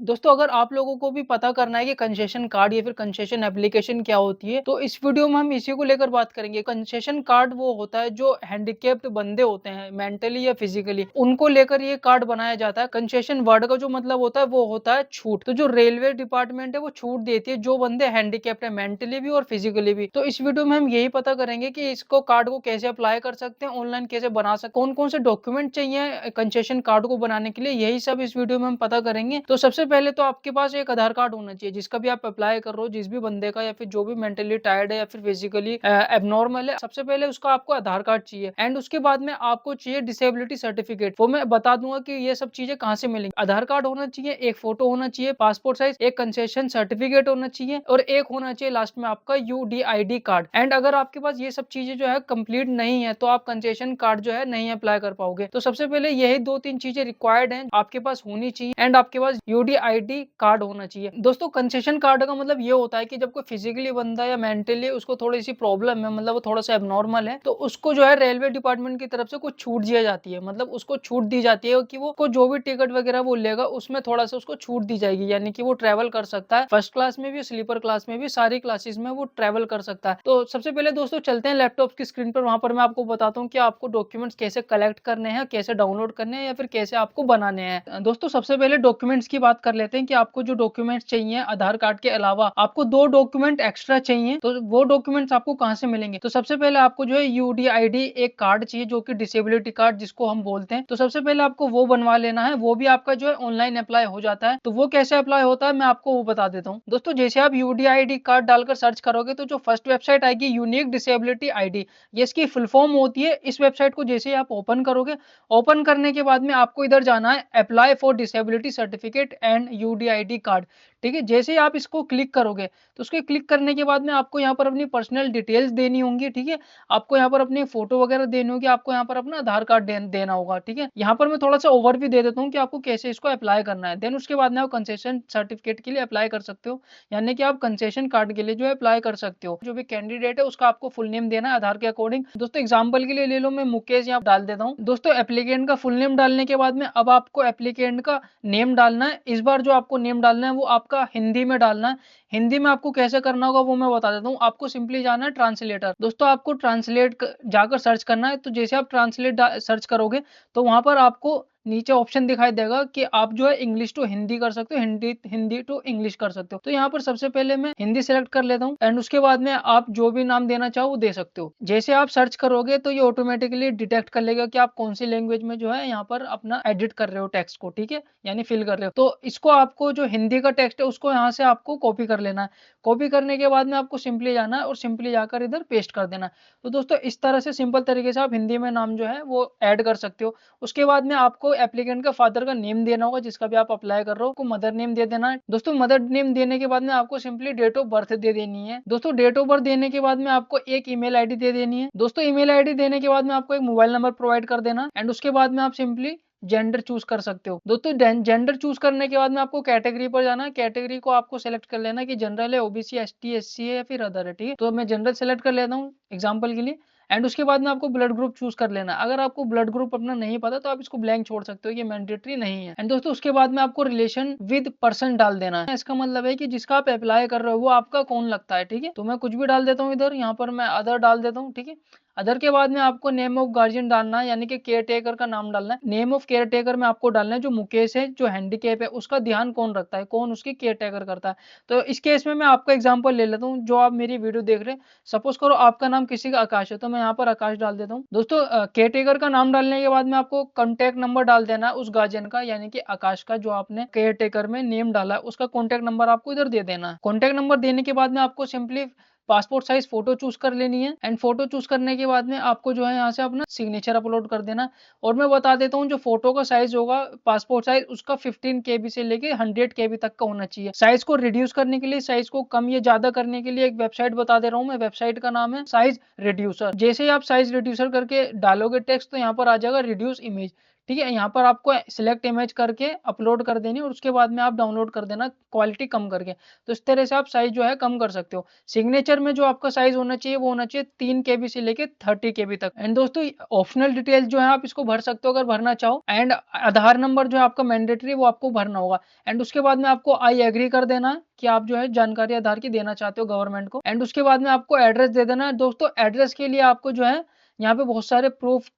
दोस्तों अगर आप लोगों को भी पता करना है कि कंसेशन कार्ड या फिर कंसेशन एप्लीकेशन क्या होती है, तो इस वीडियो में हम इसी को लेकर बात करेंगे। कंसेशन कार्ड वो होता है जो हैंडिकैप्ड बंदे होते हैं मेंटली या फिजिकली, उनको लेकर ये कार्ड बनाया जाता है। कंसेशन वर्ड का जो मतलब होता है वो होता है छूट। तो जो रेलवे डिपार्टमेंट है वो छूट देती है जो बंदे हैंडिकैप्ड है मेंटली भी और फिजिकली भी। तो इस वीडियो में हम यही पता करेंगे कि इसको कार्ड को कैसे अप्लाई कर सकते हैं, ऑनलाइन कैसे बना सकते, कौन कौन से डॉक्यूमेंट चाहिए कंसेशन कार्ड को बनाने के लिए, यही सब इस वीडियो में हम पता करेंगे। तो सबसे पहले तो आपके पास एक आधार कार्ड होना चाहिए जिसका भी आप अप्लाई कर रहे हो, जिस भी बंदे का या फिर जो भी मेंटली टायर्ड है या फिर फिजिकली एबनॉर्मल है, सबसे पहले उसका आपको आधार कार्ड चाहिए। एंड उसके बाद में आपको चाहिए डिसेबिलिटी सर्टिफिकेट। वो मैं बता दूंगा कि ये सब चीजें कहाँ से मिलेंगी। आधार कार्ड होना चाहिए, एक फोटो होना चाहिए पासपोर्ट साइज, एक कंसेशन सर्टिफिकेट होना चाहिए और एक होना चाहिए लास्ट में आपका यूडीआईडी कार्ड। एंड अगर आपके पास ये सब चीजें जो है कंप्लीट नहीं है तो आप कंसेशन कार्ड जो है नहीं अप्लाई कर पाओगे। तो सबसे पहले यही दो तीन चीजें रिक्वायर्ड हैं आपके पास होनी चाहिए। एंड आपके पास यूडीआईडी कार्ड होना चाहिए। दोस्तों कंसेशन कार्ड का मतलब ये होता है कि जब कोई फिजिकली बंदा या मेंटली उसको थोड़ी सी प्रॉब्लम है, मतलब वो थोड़ा सा एबनॉर्मल है, तो उसको जो है रेलवे डिपार्टमेंट की तरफ से कुछ छूट दी जाती है। मतलब उसको छूट दी जाती है कि वो जो भी टिकट वगैरह वो लेगा उसमें थोड़ा सा उसको छूट दी जाएगी, यानी कि वो ट्रेवल कर सकता है फर्स्ट क्लास में भी, स्लीपर क्लास में भी, सारी क्लासेस में वो ट्रेवल कर सकता है। तो सबसे पहले दोस्तों चलते हैं लैपटॉप की स्क्रीन पर, वहां पर मैं आपको बताता हूँ कि आपको डॉक्यूमेंट्स कैसे कलेक्ट करने हैं, कैसे डाउनलोड करने हैं या फिर कैसे आपको बनाने हैं। दोस्तों सबसे पहले डॉक्यूमेंट्स की बात कर लेते हैं कि आपको जो डॉक्यूमेंट्स चाहिए आधार कार्ड के अलावा आपको दो डॉक्यूमेंट एक्स्ट्रा चाहिए। तो वो डॉक्यूमेंट्स आपको कहां से मिलेंगे? तो सबसे पहले आपको जो है यूडीआईडी एक कार्ड चाहिए जो कि डिसेबिलिटी कार्ड जिसको हम बोलते हैं। तो सबसे पहले आपको वो बनवा लेना है। वो भी आपका जो है ऑनलाइन अप्लाई हो जाता है। तो वो कैसे अप्लाई होता है मैं आपको वो बता देता हूँ। दोस्तों जैसे आप यूडीआईडी कार्ड डालकर सर्च करोगे तो जो फर्स्ट वेबसाइट आएगी यूनिक डिसेबिलिटी आईडी, ये इसकी फुल फॉर्म होती है। इस वेबसाइट को जैसे आप ओपन करोगे, ओपन करने के बाद में आपको इधर जाना है apply for disability certificate and UDID card. ठीक है, जैसे ही आप इसको क्लिक करोगे तो उसके क्लिक करने के बाद में आपको यहाँ पर अपनी पर्सनल डिटेल्स देनी होंगी। ठीक है, आपको यहाँ पर अपनी फोटो वगैरह देनी होगी, आपको यहाँ पर अपना आधार कार्ड देना होगा। ठीक है, यहाँ पर मैं थोड़ा सा ओवरव्यू दे देता हूँ कि आपको कैसे इसको अप्लाई करना है। देन उसके बाद में आप कंसेशन सर्टिफिकेट के लिए अप्लाई कर सकते हो, यानी कि आप कंसेशन कार्ड के लिए जो है अप्लाई कर सकते हो। जो भी कैंडिडेट है उसका आपको फुल नेम देना है आधार के अकॉर्डिंग। दोस्तों एग्जाम्पल के लिए ले लो, मैं मुकेश यहाँ डाल देता हूँ। दोस्तों एप्लीकेंट का फुल नेम डालने के बाद में अब आपको एप्लीकेंट का नेम डालना है। इस बार जो आपको नेम डालना है वो आपका हिंदी में डालना है। हिंदी में आपको कैसे करना होगा वो मैं बता देता हूँ। आपको सिंपली जाना है ट्रांसलेटर। दोस्तों आपको ट्रांसलेट जाकर सर्च करना है। तो जैसे आप ट्रांसलेट सर्च करोगे तो वहां पर आपको नीचे ऑप्शन दिखाई देगा कि आप जो है इंग्लिश टू हिंदी कर सकते हो, हिंदी हिंदी टू इंग्लिश कर सकते हो। तो यहाँ पर सबसे पहले मैं हिंदी सेलेक्ट कर लेता हूँ एंड उसके बाद में आप जो भी नाम देना चाहो वो दे सकते हो। जैसे आप सर्च करोगे तो ये ऑटोमेटिकली डिटेक्ट कर लेगा कि आप कौन सी लैंग्वेज में जो है यहाँ पर अपना एडिट कर रहे हो टेक्स्ट को। ठीक है, यानी फिल कर रहे हो। तो इसको आपको जो हिंदी का टेक्स्ट है उसको यहाँ से आपको कॉपी कर लेना है। कॉपी करने के बाद में आपको सिंपली जाना है और सिंपली जाकर इधर पेस्ट कर देना है। तो दोस्तों इस तरह से सिंपल तरीके से आप हिंदी में नाम जो है वो ऐड कर सकते हो। उसके बाद में आपको एप्लीकेंट का फादर का नेम देना होगा जिसका भी आप अप्लाई कर रहे हो, मदर नेम दे देना है। दोस्तों मदर नेम देने के बाद में आपको सिंपली डेट ऑफ बर्थ दे देनी है। दोस्तों डेट ऑफ बर्थ देने के बाद में आपको एक ईमेल आईडी दे देनी है। दोस्तों ईमेल आईडी देने के बाद में आपको एक मोबाइल नंबर प्रोवाइड कर देना एंड उसके बाद में आप सिंपली जेंडर चूज कर सकते हो। दोस्तों जेंडर चूज करने के बाद में आपको कैटेगरी पर जाना है। कैटेगरी को आपको सेलेक्ट कर लेना है कि जनरल है, ओबीसी, एसटी, एससी है या फिर अदर है। ठीक है, तो मैं जनरल सेलेक्ट कर लेता हूँ एग्जाम्पल के लिए। एंड उसके बाद में आपको ब्लड ग्रुप चूज कर लेना। अगर आपको ब्लड ग्रुप अपना नहीं पता तो आप इसको ब्लैंक छोड़ सकते हो, ये मैंडेटरी नहीं है। एंड दोस्तों उसके बाद में आपको रिलेशन विद पर्सन डाल देना है। इसका मतलब है कि जिसका आप अप्लाई कर रहे हो वो आपका कौन लगता है। ठीक है, तो मैं कुछ भी डाल देता हूँ इधर, यहाँ पर मैं अदर डाल देता हूँ। ठीक है, अदर के बाद में आपको नेम ऑफ गार्जियन डालना है, यानी कि केयर टेकर का नाम डालना है। नेम ऑफ केयर टेकर में आपको डालना है जो मुकेश है, जो हैंडीकैप है, उसका ध्यान कौन रखता है, कौन उसकी केयर टेकर करता है। तो इस केस में मैं आपका एग्जांपल ले लेता हूँ। जो आप मेरी वीडियो देख रहे हैं, सपोज करो आपका नाम किसी का आकाश है, तो मैं यहाँ पर आकाश डाल देता हूँ। दोस्तों केयर टेकर का नाम डालने के बाद में आपको कॉन्टैक्ट नंबर डाल देना है उस गार्जियन का, यानी कि आकाश का, जो आपने केयर टेकर में नेम डाला है उसका कॉन्टैक्ट नंबर आपको इधर दे देना है। कॉन्टैक्ट नंबर देने के बाद में आपको simply passport size photo choose कर लेनी है एंड फोटो चूज करने के बाद में आपको जो है यहाँ से अपना सिग्नेचर अपलोड कर देना। और मैं बता देता हूँ जो फोटो का साइज होगा पासपोर्ट साइज उसका 15 KB से लेके 100 KB तक का होना चाहिए। साइज को रिड्यूस करने के लिए, साइज को कम या ज्यादा करने के लिए एक वेबसाइट बता दे रहा हूँ मैं। वेबसाइट का नाम है साइज रिड्यूसर। जैसे ही आप साइज रिड्यूसर करके डालोगे टेक्स्ट तो यहाँ पर आ जाएगा रिड्यूस इमेज। ठीक है? यहाँ पर आपको सिलेक्ट इमेज करके अपलोड कर देनी है और उसके बाद में आप डाउनलोड कर देना क्वालिटी कम करके। तो इस तरह से आप साइज़ जो है कम कर सकते हो। सिग्नेचर में जो आपका साइज़ होना चाहिए वो होना चाहिए 3 केबी से लेके 30 केबी तक। एंड दोस्तों ऑप्शनल डिटेल जो है आप इसको भर सकते हो अगर भरना चाहो। एंड आधार नंबर जो है आपका मैंडेटरी वो आपको भरना होगा। एंड उसके बाद में आपको आई एग्री कर देना है कि आप जो है जानकारी आधार की देना चाहते हो गवर्नमेंट को। एंड उसके बाद में आपको एड्रेस दे देना है। दोस्तों एड्रेस के लिए आपको जो है यहाँ पे बहुत सारे प्रूफ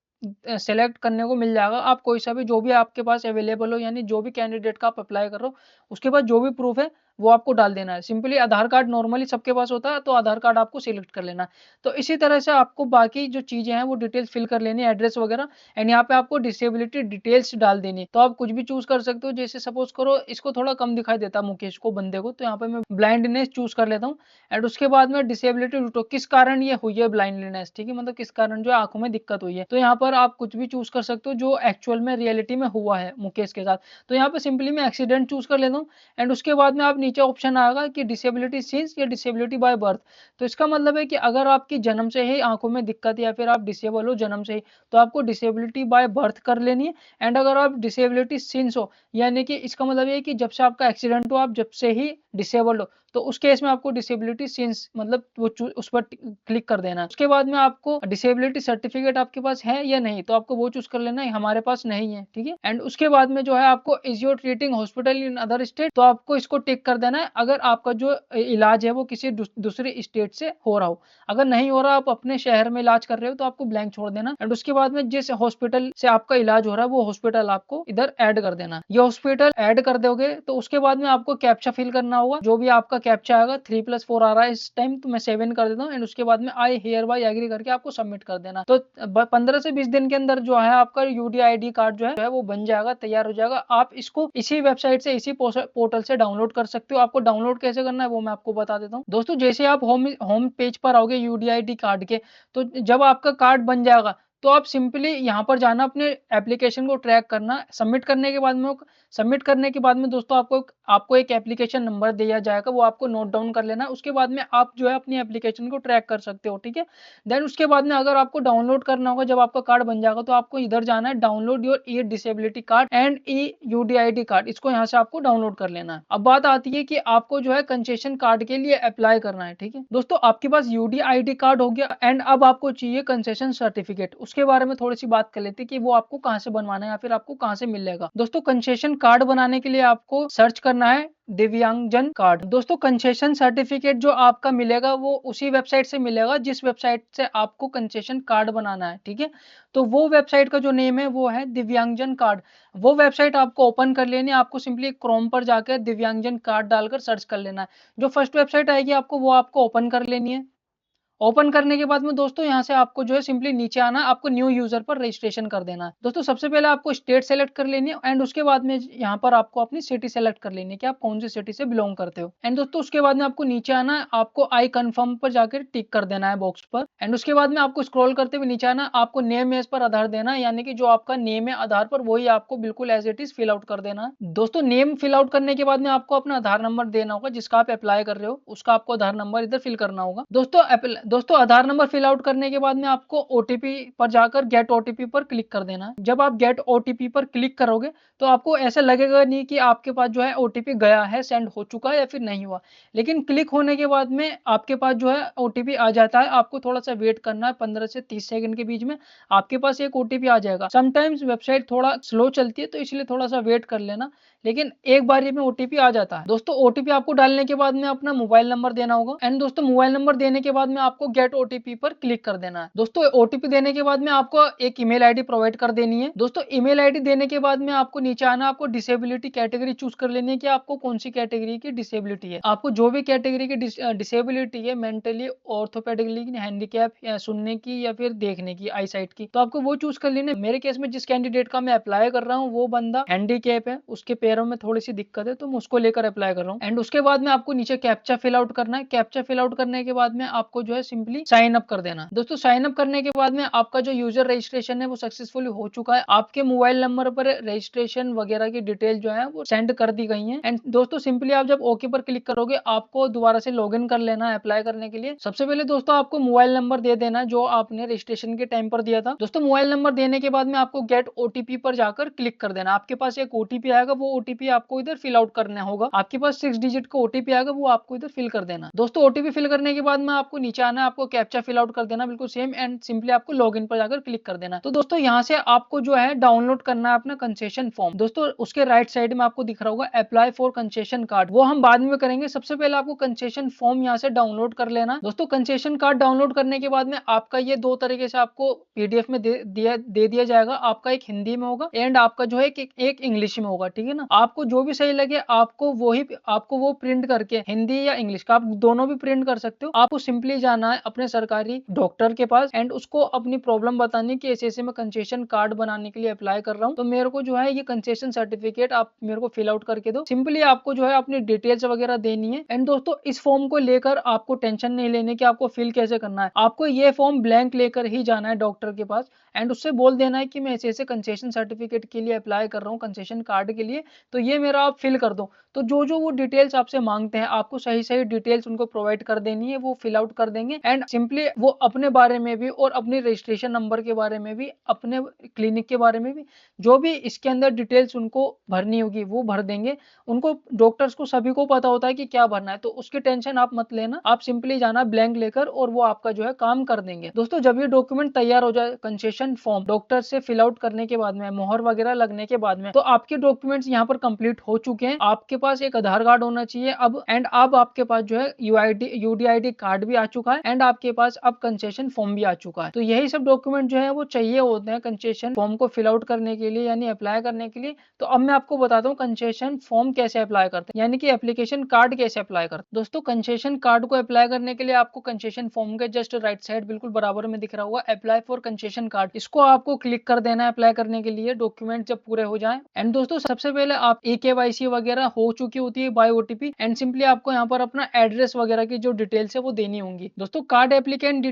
सेलेक्ट करने को मिल जाएगा। आप कोई सा भी जो भी आपके पास अवेलेबल हो, यानी जो भी कैंडिडेट का आप अप्लाई कर रहे हो उसके पास जो भी प्रूफ है वो आपको डाल देना है। सिंपली आधार कार्ड नॉर्मली सबके पास होता है, तो आधार कार्ड आपको सिलेक्ट कर लेना है। तो इसी तरह से आपको बाकी जो चीजें हैं वो डिटेल्स फिल कर लेनी है, एड्रेस वगैरह। एंड यहाँ पे आपको डिसेबिलिटी डिटेल्स डाल देनी है। तो आप कुछ भी चूज कर सकते हो। जैसे सपोज करो इसको थोड़ा कम दिखाई देता मुकेश को, बंदे को, तो यहाँ पे मैं ब्लाइंडनेस चूज कर लेता हूँ। एंड उसके बाद में डिसेबिलिटी तो किस कारण ये हुई है ब्लाइंडनेस, ठीक है, मतलब किस कारण जो आंखों में दिक्कत हुई है। तो यहाँ पर आप कुछ भी चूज कर सकते हो जो एक्चुअल में रियलिटी में हुआ है मुकेश के साथ। तो यहाँ पे सिंपली मैं एक्सीडेंट चूज कर लेता हूँ। एंड उसके बाद में आप नीचे ऑप्शन आएगा कि डिसेबिलिटी सिंस या डिसेबिलिटी बाय बर्थ। तो इसका मतलब है कि अगर आपकी जन्म से ही आंखों में दिक्कत या फिर आप डिसेबल हो जन्म से ही, तो आपको डिसेबिलिटी बाय बर्थ कर लेनी है। एंड अगर आप डिसेबिलिटी सिंस हो, यानी कि इसका मतलब ये कि जब से आपका एक्सीडेंट हो, आप जब से ही डिसेबल हो, तो उस केस में आपको डिसेबिलिटी सिंस मतलब वो उस पर क्लिक कर देना है। उसके बाद में आपको डिसेबिलिटी सर्टिफिकेट आपके पास है या नहीं, तो आपको वो चूज कर लेना है, हमारे पास नहीं है, ठीक है। एंड उसके बाद में जो है आपको is your treating hospital in other state, तो आपको इसको टिक कर देना है अगर आपका जो इलाज है वो किसी दूसरे स्टेट से हो रहा हो। अगर नहीं हो रहा, आप अपने शहर में इलाज कर रहे हो, तो आपको ब्लैंक छोड़ देना। एंड उसके बाद में जिस हॉस्पिटल से आपका इलाज हो रहा है वो हॉस्पिटल आपको इधर ऐड कर देना। ये हॉस्पिटल ऐड कर दोगे तो उसके बाद में आपको कैप्चा फिल करना होगा। जो भी आपका कैप्चा आएगा 3+4 आ रहा है इस टाइम, तो मैं 7 कर देता हूँ। एंड उसके बाद में आई हियर बाय एग्री करके आपको सबमिट कर देना। तो 15 से 20 दिन के अंदर जो है आपका यूडीआईडी कार्ड जो है वो बन जाएगा, तैयार हो जाएगा। आप इसको इसी वेबसाइट से, इसी पोर्टल से डाउनलोड कर सकते हो। आपको डाउनलोड कैसे करना है वो मैं आपको बता देता हूँ। दोस्तों जैसे आप होम पेज पर आओगे यूडीआईडी कार्ड के, तो जब आपका कार्ड बन जाएगा तो आप सिंपली यहाँ पर जाना, अपने एप्लीकेशन को ट्रैक करना। सबमिट करने के बाद में दोस्तों आपको एक एप्लीकेशन नंबर दिया जाएगा, वो आपको नोट डाउन कर लेना। उसके बाद में आप जो है अपनी एप्लीकेशन को ट्रैक कर सकते हो, ठीक है। देन उसके बाद में अगर आपको डाउनलोड करना होगा, जब आपका कार्ड बन जाएगा तो आपको इधर जाना है, download your E disability card and E UDID card. इसको यहाँ से आपको डाउनलोड कर लेना है। अब बात आती है कि आपको जो है कंसेशन कार्ड के लिए अप्लाई करना है, ठीक है दोस्तों। आपके पास यूडीआईडी कार्ड हो गया एंड अब आपको चाहिए कंसेशन सर्टिफिकेट। उसके बारे में थोड़ी सी बात कर लेते हैं कि वो आपको कहाँ से बनवाना है या फिर आपको कहाँ से मिलेगा। दोस्तों कंसेशन कार्ड बनाने के लिए आपको सर्च करना है दिव्यांगजन कार्ड। दोस्तों कंसेशन सर्टिफिकेट जो आपका मिलेगा वो उसी वेबसाइट से मिलेगा जिस वेबसाइट से आपको कंसेशन कार्ड बनाना है, ठीक है। तो वो वेबसाइट का जो नेम है वो है दिव्यांगजन कार्ड। वो वेबसाइट आपको ओपन कर लेनी है। आपको सिंपली क्रोम पर जाकर दिव्यांगजन कार्ड डालकर सर्च कर लेना है। जो फर्स्ट वेबसाइट आएगी आपको वो आपको ओपन कर लेनी है। ओपन करने के बाद में दोस्तों यहाँ से आपको जो है सिंपली नीचे आना, आपको न्यू यूजर पर रजिस्ट्रेशन कर देना है। दोस्तों सबसे पहले आपको स्टेट सेलेक्ट कर लेनी है एंड उसके बाद में यहाँ पर आपको अपनी सिटी सेलेक्ट कर लेनी है कि आप कौन सी सिटी से बिलोंग करते हो। एंड दोस्तों उसके बाद में आपको नीचे आना है, आपको आई कंफर्म पर जाकर टिक कर देना है बॉक्स पर। एंड उसके बाद में आपको स्क्रॉल करते हुए नीचे आना, आपको नेम एज पर आधार देना है, यानी कि जो आपका नेम है आधार पर वही आपको बिल्कुल as it is fill out कर देना है। दोस्तों नेम फिल आउट करने के बाद में आपको अपना आधार नंबर देना होगा, जिसका आप अप्लाई कर रहे हो उसका आपको आधार नंबर इधर फिल करना होगा। दोस्तों आधार नंबर फिल आउट करने के बाद में आपको ओटीपी पर जाकर गेट ओटीपी पर क्लिक कर देना है। जब आप गेट ओटीपी पर क्लिक करोगे तो आपको ऐसा लगेगा नहीं कि आपके पास जो है ओटीपी गया है, सेंड हो चुका है या फिर नहीं हुआ, लेकिन क्लिक होने के बाद में आपके पास जो है ओटीपी आ जाता है। आपको थोड़ा सा वेट करना है, 15 से 30 सेकंड के बीच में आपके पास एक ओटीपी आ जाएगा। समटाइम्स वेबसाइट थोड़ा स्लो चलती है तो इसलिए थोड़ा सा वेट कर लेना, लेकिन एक बार में ओटीपी आ जाता है। दोस्तों ओटीपी आपको डालने के बाद में अपना मोबाइल नंबर देना होगा। एंड दोस्तों मोबाइल नंबर देने के बाद में आपको गेट ओटीपी पर क्लिक कर देना है। दोस्तों ओटीपी देने के बाद में आपको एक ईमेल आईडी प्रोवाइड कर देनी है। दोस्तों ईमेल आईडी देने के बाद में आपको नीचे आना, आपको डिसेबिलिटी कैटेगरी चूज कर लेनी है कि आपको कौन सी कैटेगरी की डिसेबिलिटी है। आपको जो भी कैटेगरी की डिसेबिलिटी है, मेंटली, ऑर्थोपेडिकली, हैंडीकैप, या सुनने की या फिर देखने की, आई साइट की, तो आपको वो चूज कर लेनी है। मेरे केस में जिस कैंडिडेट का मैं अप्लाई कर रहा हूँ वो बंदा हैंडीकैप है, उसके पैरों में थोड़ी सी दिक्कत है, तो मैं उसको लेकर अप्लाई कर रहा हूँ। एंड उसके बाद में आपको नीचे कैप्चा फिल आउट करना है। कैप्चा फिल आउट करने के बाद में आपको जो है सिंपली साइन अप कर देना। दोस्तों साइन अप करने के बाद में आपका जो यूजर रजिस्ट्रेशन है वो सक्सेसफुली हो चुका है। आपके मोबाइल नंबर पर रजिस्ट्रेशन वगैरह की डिटेल जो है वो सेंड कर दी गई है। एंड दोस्तों सिंपली आप जब ओके पर क्लिक करोगे आपको दोबारा से लॉग इन कर लेना है अप्लाई करने के लिए। सबसे पहले दोस्तों आपको मोबाइल नंबर दे देना जो आपने रजिस्ट्रेशन के टाइम पर दिया था। दोस्तों मोबाइल नंबर देने के बाद में आपको गेट ओटीपी पर जाकर क्लिक कर देना। आपके पास एक ओटीपी आएगा, वो ओटीपी आपको इधर फिल आउट करना होगा। आपके पास 6 डिजिट का ओटीपी आएगा, वो आपको इधर फिल कर देना। दोस्तों ओटीपी फिल करने के बाद में आपको नीचे आना है, आपको कैप्चा फिल आउट कर देना बिल्कुल सेम, एंड सिंपली आपको लॉग इन पर जाकर क्लिक कर देना। तो दोस्तों यहाँ से आपको जो है डाउनलोड करना है अपना कंसेशन फॉर्म। दोस्तों उसके राइट साइड में आपको दिख रहा होगा अप्लाई फॉर कंसेशन कार्ड, वो हम बाद में करेंगे। सबसे पहले आपको कंसेशन फॉर्म यहाँ से डाउनलोड कर लेना। दोस्तों कंसेशन कार्ड डाउनलोड करने के बाद में आपका ये दो तरीके से आपको पीडीएफ में दे दिया जाएगा। आपका एक हिंदी में होगा एंड आपका जो है एक इंग्लिश में होगा, ठीक है ना। आपको जो भी सही लगे आपको वो प्रिंट करके हिंदी या इंग्लिश का आप दोनों भी प्रिंट कर सकते हो। आपको सिंपली जाना है अपने सरकारी डॉक्टर के पास एंड उसको अपनी प्रॉब्लम बतानी कि ऐसे मैं कंसेशन कार्ड बनाने के लिए अप्लाई कर रहा हूँ, तो मेरे को जो है ये कंसेशन सर्टिफिकेट आप मेरे को फिल आउट करके दो। सिंपली आपको जो है अपनी डिटेल्स वगैरह देनी है। एंड दोस्तों इस फॉर्म को लेकर आपको टेंशन नहीं लेने की आपको फिल कैसे करना है। आपको ये फॉर्म ब्लैंक लेकर ही जाना है डॉक्टर के पास एंड उससे बोल देना है कि मैं ऐसे कंसेशन सर्टिफिकेट के लिए अप्लाई कर रहा हूँ, कंसेशन कार्ड के लिए, तो ये मेरा आप फिल कर दो। तो जो वो डिटेल्स आपसे मांगते हैं आपको सही डिटेल्स उनको प्रोवाइड कर देनी है, वो फिल आउट कर देंगे। एंड सिंपली वो अपने बारे में भी और अपने रजिस्ट्रेशन नंबर के बारे में भी, अपने क्लिनिक के बारे में भी, जो भी इसके अंदर डिटेल्स उनको भरनी होगी वो भर देंगे। उनको डॉक्टर्स को सभी को पता होता है कि क्या भरना है, तो उसकी टेंशन आप मत लेना। आप सिंपली जाना ब्लैंक लेकर और वो आपका जो है काम कर देंगे। दोस्तों जब ये डॉक्यूमेंट तैयार हो जाए कंसेशन फॉर्म डॉक्टर से फिल आउट करने के बाद में, मोहर वगैरह लगने के बाद में, तो आपके डॉक्यूमेंट्स यहाँ पर कंप्लीट हो चुके हैं। आपके पास एक आधार कार्ड होना चाहिए अब आपके पास जो है यूडीआईडी कार्ड भी आ चुका है एंड आपके पास अब कंसेशन फॉर्म भी आ चुका है। तो यही सब डॉक्यूमेंट जो है वो चाहिए होते हैं कंसेशन फॉर्म को फिल आउट करने के लिए, यानी अप्लाई करने के लिए। तो अब मैं आपको बताता हूँ कंसेशन फॉर्म कैसे अप्लाई करते हैं, यानी कि एप्लीकेशन कार्ड कैसे अप्लाई करते हैं। दोस्तों कंसेशन कार्ड को अप्लाई करने के लिए आपको कंसेशन फॉर्म के जस्ट राइट साइड बिल्कुल बराबर में दिख रहा होगा अप्लाई फॉर कंसेशन कार्ड, इसको आपको क्लिक कर देना है अप्लाई करने के लिए, डॉक्यूमेंट जब पूरे हो जाए। एंड दोस्तों सबसे पहले आप केवाईसी वगैरह हो चुकी होती है बाय ओटीपी एंड सिंपली आपको यहाँ पर अपना एड्रेस वगैरह की जो डिटेल्स है वो देनी होंगी। दोस्तों कार्ड एप्लीकेंट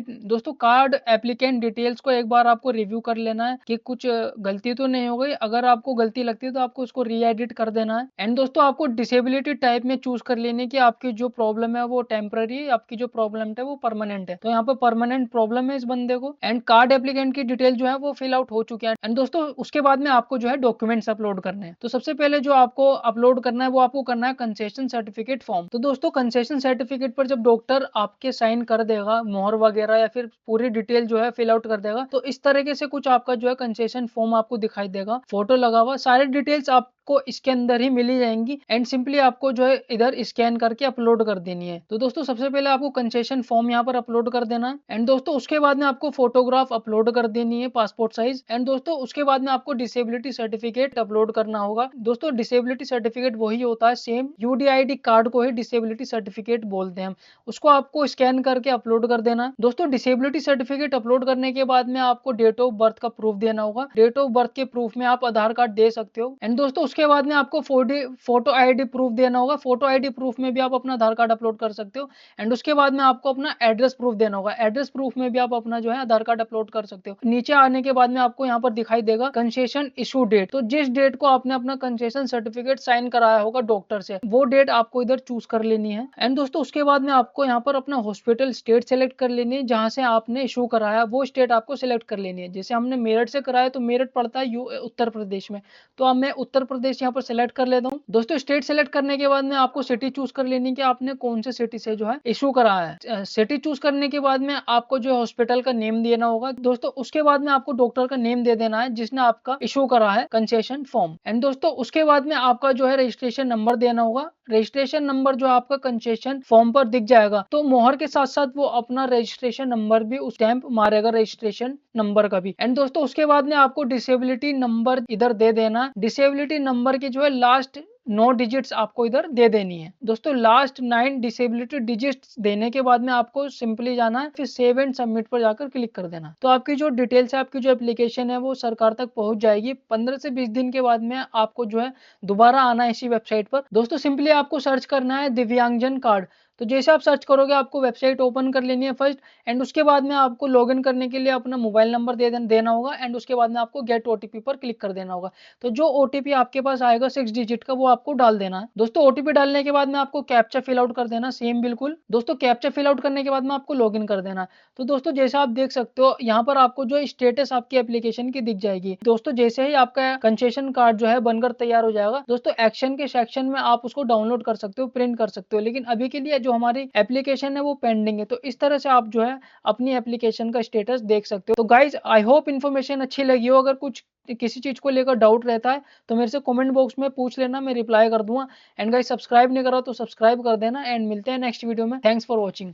डिटेल्स को एक बार आपको रिव्यू कर लेना है कि कुछ गलती तो नहीं हो गई। अगर आपको गलती लगती है तो आपको उसको री एडिट कर देना है। एंड दोस्तों आपको डिसेबिलिटी टाइप में चूज कर लेनी कि आपकी जो प्रॉब्लम है वो टेम्पररी है, आपकी जो प्रॉब्लम है वो परमानेंट है। तो यहाँ पर परमानेंट प्रॉब्लम है इस बंदे को। एंड कार्ड एप्लीकेंट की डिटेल जो है वो फिल आउट हो चुके हैं। एंड दोस्तों उसके बाद में आपको जो है डॉक्यूमेंट्स अपलोड करने हैं। तो सबसे पहले जो आपको अपलोड करना है वो आपको करना है कंसेशन सर्टिफिकेट फॉर्म। तो दोस्तों कंसेशन सर्टिफिकेट पर जब डॉक्टर आपके साइन कर देगा मोहर वगैरह या फिर पूरी डिटेल जो है फिल आउट कर देगा, तो इस तरीके से कुछ आपका जो है कंसेशन फॉर्म आपको दिखाई देगा, फोटो लगा हुआ, सारी डिटेल्स आपको इसके अंदर ही मिली जाएंगी। एंड सिंपली आपको जो है इधर स्कैन करके अपलोड कर देनी है। तो दोस्तों सबसे पहले आपको कंसेशन फॉर्म यहाँ पर अपलोड कर देना है। एंड दोस्तों उसके बाद में आपको फोटोग्राफ अपलोड कर देनी है पासपोर्ट साइज। एंड दोस्तों उसके बाद में आपको डिसेबिलिटी सर्टिफिकेट अपलोड करना होगा। दोस्तों डिसेबिलिटी सर्टिफिकेट वही होता है सेम यूडीआईडी कार्ड को ही डिसेबिलिटी सर्टिफिकेट बोलते हैं हम, उसको आपको स्कैन करके अपलोड कर देना। दोस्तों डिसेबिलिटी सर्टिफिकेट अपलोड करने के बाद में आपको डेट ऑफ बर्थ का प्रूफ देना होगा। डेट ऑफ बर्थ के प्रूफ में आप आधार कार्ड दे सकते हो। एंड दोस्तों उसके बाद में आपको फोटो आईडी प्रूफ देना होगा। फोटो आईडी प्रूफ में भी आप अपना आधार कार्ड अपलोड कर सकते हो। एंड उसके बाद में आपको अपना एड्रेस प्रूफ देना होगा। एड्रेस प्रूफ में भी आप अपना जो है आधार कार्ड अपलोड कर सकते हो। नीचे आने के बाद में आपको यहाँ पर दिखाई देगा कंसेशन इशू डेट, तो जिस डेट को आपने अपना कंसेशन सर्टिफिकेट साइन कराया होगा डॉक्टर से, वो डेट आपको इधर चूज कर लेनी है। एंड दोस्तों उसके बाद में आपको यहाँ पर अपना हॉस्पिटल स्टेट सेलेक्ट कर लेनी है, जहां से आपने इशू कराया वो स्टेट आपको सिलेक्ट कर लेनी है। जैसे हमने मेरठ से कराया तो मेरठ पड़ता है उत्तर प्रदेश में, तो अब मैं उत्तर प्रदेश यहाँ पर सिलेक्ट कर लेता हूँ। दोस्तों स्टेट सेलेक्ट करने के बाद में आपको सिटी चूज कर लेनी कि आपने कौन से सिटी से जो है इशू कराया है। सिटी चूज करने के बाद में आपको जो हॉस्पिटल का नेम देना होगा। दोस्तों उसके बाद में आपको डॉक्टर का नेम दे देना है जिसने आपका इशू करा है कंसेशन फॉर्म। एंड दोस्तों उसके बाद में आपका जो है रजिस्ट्रेशन नंबर देना होगा। रजिस्ट्रेशन नंबर जो आपका कंसेशन फॉर्म पर दिख जाएगा, तो मोहर के साथ साथ वो अपना रजिस्ट्रेशन नंबर भी उस स्टैंप मारेगा, रजिस्ट्रेशन नंबर का भी। एंड दोस्तों उसके बाद में आपको डिसेबिलिटी नंबर इधर दे देना। डिसेबिलिटी नंबर की जो है लास्ट 9 डिजिट्स आपको इधर दे देनी है। दोस्तों लास्ट 9 डिसेबिलिटी डिजिट्स देने के बाद में आपको सिंपली जाना है, फिर सेव एंड सबमिट पर जाकर क्लिक कर देना। तो आपकी जो डिटेल्स है, आपकी जो एप्लीकेशन है वो सरकार तक पहुंच जाएगी। 15 से 20 दिन के बाद में आपको जो है दोबारा आना है इसी वेबसाइट पर। दोस्तों सिंपली आपको सर्च करना है दिव्यांगजन कार्ड। तो जैसे आप सर्च करोगे आपको वेबसाइट ओपन कर लेनी है फर्स्ट, एंड उसके बाद में आपको लॉगिन करने के लिए अपना मोबाइल नंबर देना होगा, एंड उसके बाद में आपको गेट ओटीपी पर क्लिक कर देना होगा। तो जो ओटीपी आपके पास आएगा 6 डिजिट का, वो आपको डाल देना है। दोस्तों ओटीपी डालने के बाद में आपको कैप्चा फिल आउट कर देना, सेम बिल्कुल। दोस्तों कैप्चा फिल आउट करने के बाद में आपको लॉगिन कर देना है। तो दोस्तों जैसा आप देख सकते हो यहाँ पर आपको जो स्टेटस आपकी एप्लीकेशन की दिख जाएगी। दोस्तों जैसे ही आपका कंसेशन कार्ड जो है बनकर तैयार हो जाएगा, दोस्तों एक्शन के सेक्शन में आप उसको डाउनलोड कर सकते हो, प्रिंट कर सकते हो, लेकिन अभी के लिए जो हमारी एप्लीकेशन है वो पेंडिंग है। तो इस तरह से आप जो है अपनी एप्लीकेशन का स्टेटस देख सकते हो। तो गाइज आई होप इन्फॉर्मेशन अच्छी लगी हो। अगर कुछ किसी चीज को लेकर डाउट रहता है तो मेरे से कमेंट बॉक्स में पूछ लेना, मैं रिप्लाई कर दूंगा। एंड गाइस सब्सक्राइब नहीं करा तो सब्सक्राइब कर देना, एंड मिलते हैं नेक्स्ट वीडियो में। Thanks for watching.